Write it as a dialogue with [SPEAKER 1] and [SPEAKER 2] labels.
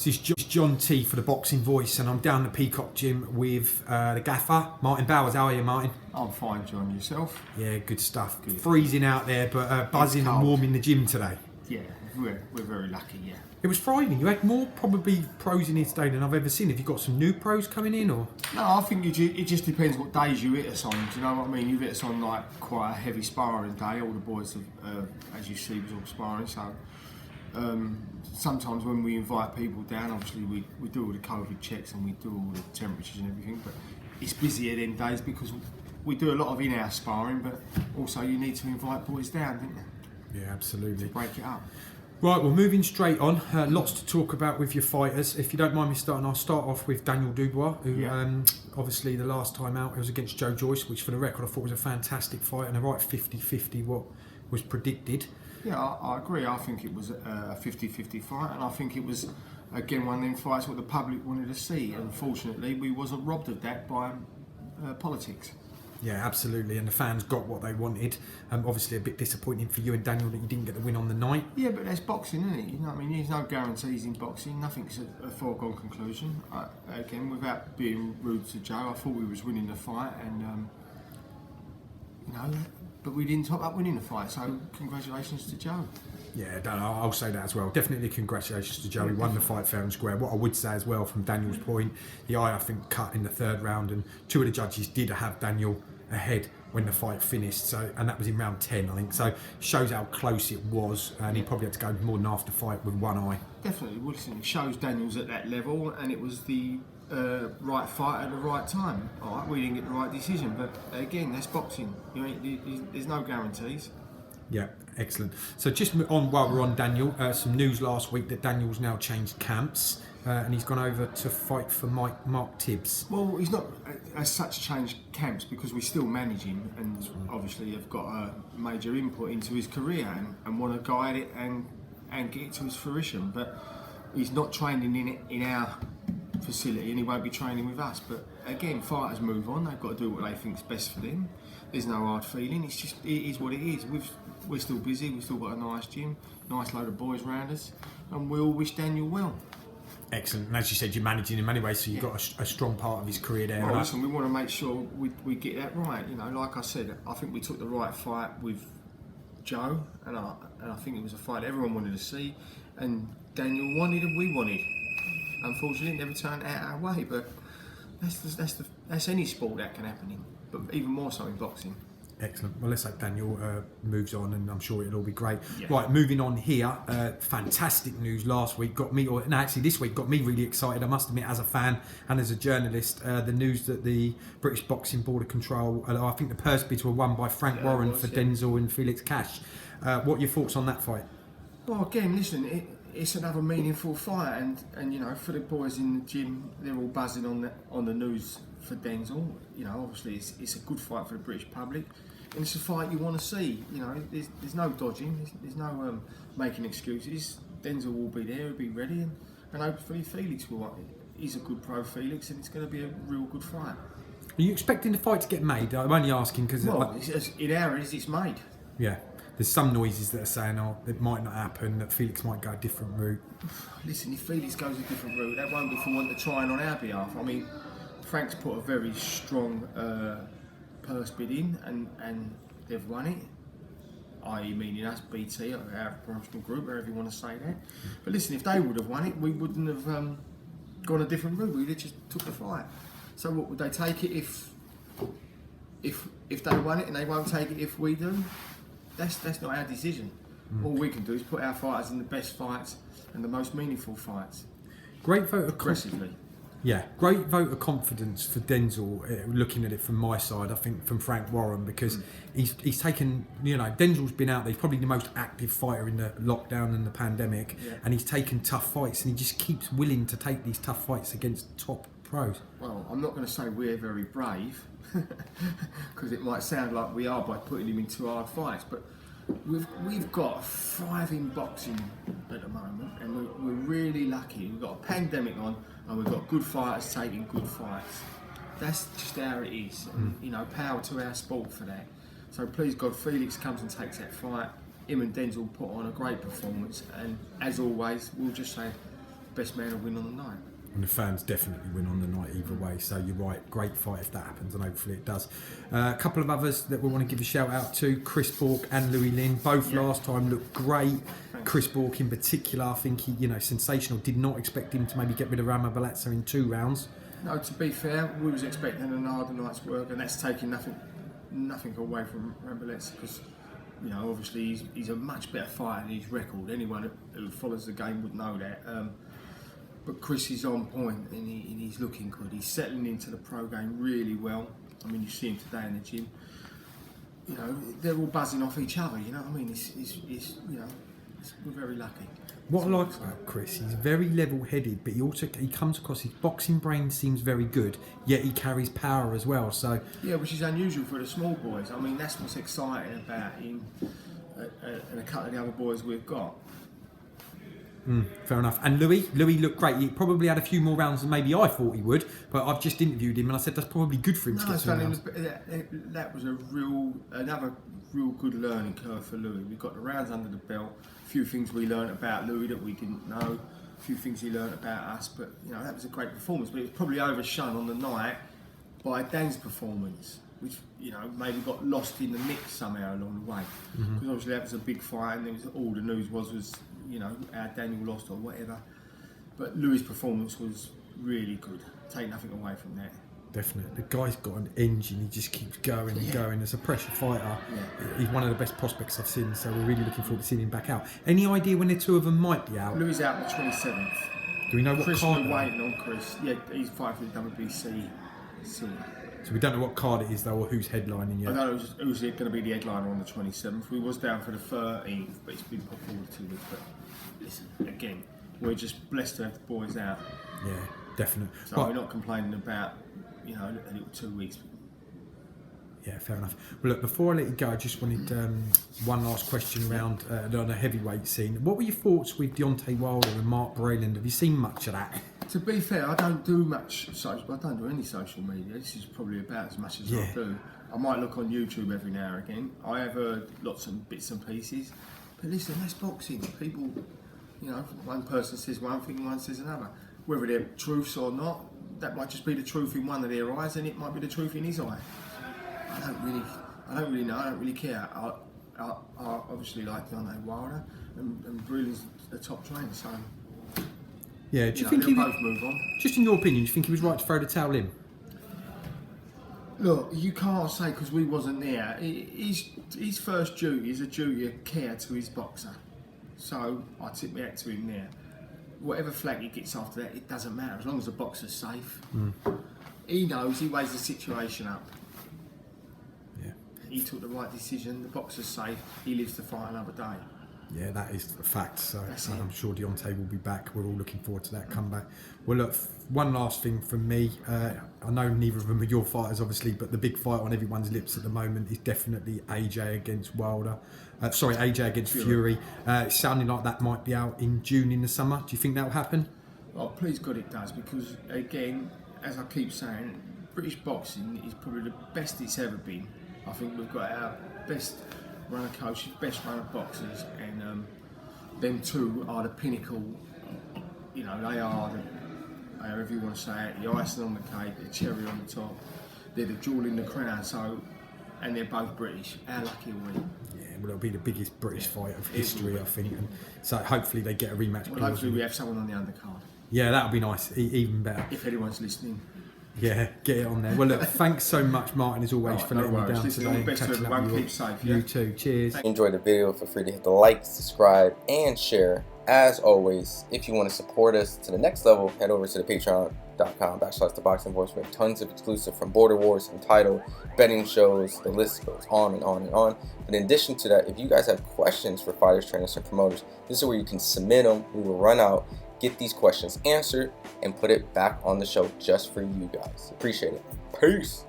[SPEAKER 1] This is John T for the Boxing Voice, and I'm down the Peacock Gym with the gaffer, Martin Bowers. How are you, Martin?
[SPEAKER 2] I'm fine, John. Yourself?
[SPEAKER 1] Yeah, good stuff.
[SPEAKER 2] Good.
[SPEAKER 1] Freezing out there, but buzzing and warm in the gym today.
[SPEAKER 2] Yeah, we're very lucky, yeah.
[SPEAKER 1] It was Friday. You had more probably pros in here today than I've ever seen. Have you got some new pros coming in, or?
[SPEAKER 2] No, I think it just depends what days you hit us on. Do you know what I mean? You hit us on like quite a heavy sparring day. All the boys, have, as you see, was all sparring. So sometimes when we invite people down, obviously we do all the COVID checks and we do all the temperatures and everything. But it's busier them days because we do a lot of in-house sparring. But also you need to invite boys down, don't you?
[SPEAKER 1] Yeah, absolutely.
[SPEAKER 2] To break it up.
[SPEAKER 1] Right, well, moving straight on, lots to talk about with your fighters. If you don't mind me starting, I'll start off with Daniel Dubois, who obviously the last time out it was against Joe Joyce, which for the record I thought was a fantastic fight and a right 50-50 what was predicted.
[SPEAKER 2] Yeah, I agree. I think it was a 50-50 fight, and I think it was, again, one of them fights what the public wanted to see. Unfortunately, we wasn't robbed of that by politics.
[SPEAKER 1] Yeah, absolutely, and the fans got what they wanted. Obviously, a bit disappointing for you and Daniel that you didn't get the win on the night.
[SPEAKER 2] Yeah, but that's boxing, isn't it? You know what I mean? There's no guarantees in boxing. Nothing's a foregone conclusion. Again, without being rude to Joe, I thought we was winning the fight, and but we didn't top up winning the fight. So congratulations to Joe.
[SPEAKER 1] Yeah, I'll say that as well. Definitely congratulations to Joe. He won the fight fair and square. What I would say as well, from Daniel's point, the eye I think cut in the third round, and two of the judges did have Daniel ahead when the fight finished, and that was in round 10, I think. So shows how close it was, and he probably had to go more than half the fight with one eye.
[SPEAKER 2] Definitely, Wilson. It shows Daniel's at that level, and it was the right fight at the right time. All right, we didn't get the right decision, but again, that's boxing. You know, there's no guarantees.
[SPEAKER 1] Yeah, excellent. So just on while we're on Daniel, some news last week that Daniel's now changed camps. And he's gone over to fight for Mark Tibbs.
[SPEAKER 2] Well, he's not as such changed camps because we still manage him, and obviously have got a major input into his career and want to guide it and get it to his fruition. But he's not training in our facility, and he won't be training with us. But again, fighters move on; they've got to do what they think's best for them. There's no hard feeling. It is what it is. We're still busy. We've still got a nice gym, nice load of boys around us, and we all wish Daniel well.
[SPEAKER 1] Excellent, and as you said, you're managing him anyway, so you've got a strong part of his career there.
[SPEAKER 2] Well, listen, we want to make sure we get that right. You know, like I said, I think we took the right fight with Joe, and I think it was a fight everyone wanted to see, and Daniel wanted and we wanted. Unfortunately, it never turned out our way, but that's any sport that can happen in, but even more so in boxing.
[SPEAKER 1] Excellent. Well, let's hope Daniel moves on, and I'm sure it'll all be great.
[SPEAKER 2] Yeah.
[SPEAKER 1] Right, moving on here. Fantastic news last week this week got me really excited. I must admit, as a fan and as a journalist, the news that the British Boxing Board of Control, I think the purse bids were won by Frank Warren for Denzel and Felix Cash. What are your thoughts on that fight?
[SPEAKER 2] Well, again, listen, it's another meaningful fight, and you know, for the boys in the gym, they're all buzzing on the news for Denzel. You know, obviously it's a good fight for the British public, and it's a fight you want to see. You know, there's no dodging, there's no making excuses. Denzel will be there, he'll be ready, and hopefully Felix will. He's a good pro, Felix, and it's going to be a real good fight.
[SPEAKER 1] Are you expecting the fight to get made? I'm only asking because
[SPEAKER 2] in our eyes, it's made.
[SPEAKER 1] Yeah. There's some noises that are saying, it might not happen, that Felix might go a different route.
[SPEAKER 2] Listen, if Felix goes a different route, that won't be for want to try on our behalf. I mean, Frank's put a very strong purse bid in, and they've won it, i.e. meaning us, BT, our promotional group, wherever you want to say that. But listen, if they would have won it, we wouldn't have gone a different route. We'd have just took the fight. So what, would they take it if they won it, and they won't take it if we do? That's not our decision. All we can do is put our fighters in the best fights and the most meaningful fights.
[SPEAKER 1] Great vote
[SPEAKER 2] aggressively.
[SPEAKER 1] Yeah, great vote of confidence for Denzel. Looking at it from my side, I think from Frank Warren, because he's taken. You know, Denzel's been out there. He's probably the most active fighter in the lockdown and the pandemic, and he's taken tough fights, and he just keeps willing to take these tough fights against top pros.
[SPEAKER 2] Well, I'm not going to say we're very brave, because it might sound like we are by putting him in 2 hard fights, but we've got a thriving boxing at the moment, and we're really lucky. We've got a pandemic on, and we've got good fighters taking good fights. That's just how it is, and you know, power to our sport for that. So please God, Felix comes and takes that fight. Him and Denzel put on a great performance, and as always, we'll just say best man will win on the night.
[SPEAKER 1] And the fans definitely win on the night either way. So you're right, great fight if that happens, and hopefully it does. A couple of others that we want to give a shout out to: Chris Bourke and Louis Lin. Both last time looked great.
[SPEAKER 2] Thanks.
[SPEAKER 1] Chris Bourke in particular, I think he, sensational. Did not expect him to maybe get rid of Rama Balazza in 2 rounds.
[SPEAKER 2] No, to be fair, we was expecting an harder night's work, and that's taking nothing away from Rambalets, because obviously he's a much better fighter than his record. Anyone who follows the game would know that. But Chris is on point, and he's looking good. He's settling into the pro game really well. I mean, you see him today in the gym. They're all buzzing off each other. You know what I mean? We're very lucky.
[SPEAKER 1] What I like about Chris, he's very level-headed, but he comes across, his boxing brain seems very good, yet he carries power as well. So
[SPEAKER 2] yeah, which is unusual for the small boys. I mean, that's what's exciting about him and a couple of the other boys we've got.
[SPEAKER 1] Fair enough. And Louis looked great. He probably had a few more rounds than maybe I thought he would, but I've just interviewed him and I said that's probably good for him to get some rounds.
[SPEAKER 2] That was another real good learning curve for Louis. We got the rounds under the belt. A few things we learned about Louis that we didn't know. A few things he learned about us. But that was a great performance. But it was probably overshone on the night by Dan's performance, which maybe got lost in the mix somehow along the way. Because obviously that was a big fight, and all the news was how Daniel lost or whatever. But Louis' performance was really good. Take nothing away from that.
[SPEAKER 1] Definitely. The guy's got an engine. He just keeps going and going. As a pressure fighter, he's one of the best prospects I've seen. So we're really looking forward to seeing him back out. Any idea when the two of them might be out?
[SPEAKER 2] Louis out the 27th.
[SPEAKER 1] Do we know what
[SPEAKER 2] Chris,
[SPEAKER 1] card?
[SPEAKER 2] we're waiting on Chris. Yeah, he's fighting for the WBC silver.
[SPEAKER 1] So we don't know what card it is though, or who's headlining yet.
[SPEAKER 2] I don't know who's going to be the headliner on the 27th. We was down for the 13th, but it's been put forward 2 weeks. But listen, again, we're just blessed to have the boys out.
[SPEAKER 1] Yeah, definitely.
[SPEAKER 2] So we're not complaining about a little 2 weeks.
[SPEAKER 1] Yeah, fair enough. Well, look, before I let you go, I just wanted one last question around on the heavyweight scene. What were your thoughts with Deontay Wilder and Mark Breland? Have you seen much of that?
[SPEAKER 2] To be fair, I don't do much social. I don't do any social media. This is probably about as much as I do. I might look on YouTube every now and again. I have heard lots of bits and pieces. But listen, that's boxing. People, one person says one thing, one says another. Whether they're truths or not, that might just be the truth in one of their eyes, and it might be the truth in his eye. I don't really know. I don't really care. I obviously like Deontay Wilder, and Breland's a top trainer, so.
[SPEAKER 1] Yeah, do you think
[SPEAKER 2] they'll both move on?
[SPEAKER 1] Just in your opinion, do you think he was right to throw the towel in?
[SPEAKER 2] Look, you can't say because we wasn't there. His first duty is a duty of care to his boxer. So I tip my hat to him there. Whatever flag he gets after that, it doesn't matter as long as the boxer's safe. He knows, he weighs the situation up.
[SPEAKER 1] Yeah.
[SPEAKER 2] He took the right decision, the boxer's safe, he lives to fight another day.
[SPEAKER 1] Yeah, that is a fact. So I'm sure Deontay will be back. We're all looking forward to that comeback. Well, look, one last thing from me. I know neither of them are your fighters, obviously, but the big fight on everyone's lips at the moment is definitely AJ against Wilder. AJ against Fury. It's sounding like that might be out in June in the summer. Do you think that'll happen?
[SPEAKER 2] Oh, please God it does, because again, as I keep saying, British boxing is probably the best it's ever been. I think we've got our best runner coaches, best runner boxers, and them two are the pinnacle. They are however you want to say it, the icing on the cake, the cherry on the top. They're the jewel in the crown. So, and they're both British. How lucky are we?
[SPEAKER 1] Yeah, well, it'll be the biggest British fight of history, I think. And so hopefully they get a rematch.
[SPEAKER 2] Well, hopefully we have someone on the undercard.
[SPEAKER 1] Yeah, that'll be nice. Even better.
[SPEAKER 2] If anyone's listening.
[SPEAKER 1] Yeah, get it on there. Well, look, thanks so much, Martin, as always, for letting me down
[SPEAKER 2] Listen,
[SPEAKER 1] today.
[SPEAKER 2] all the best to everyone. Keep safe.
[SPEAKER 1] You too. Cheers.
[SPEAKER 3] If you enjoyed the video, feel free to hit the like, subscribe, and share. As always, if you want to support us to the next level, head over to the patreon.com/ThaBoxingVoice. We have tons of exclusive from Border Wars, Entitled, betting shows, the list goes on and on and on. But in addition to that, if you guys have questions for fighters, trainers, and promoters, this is where you can submit them. We will run out, get these questions answered, and put it back on the show just for you guys. Appreciate it. Peace.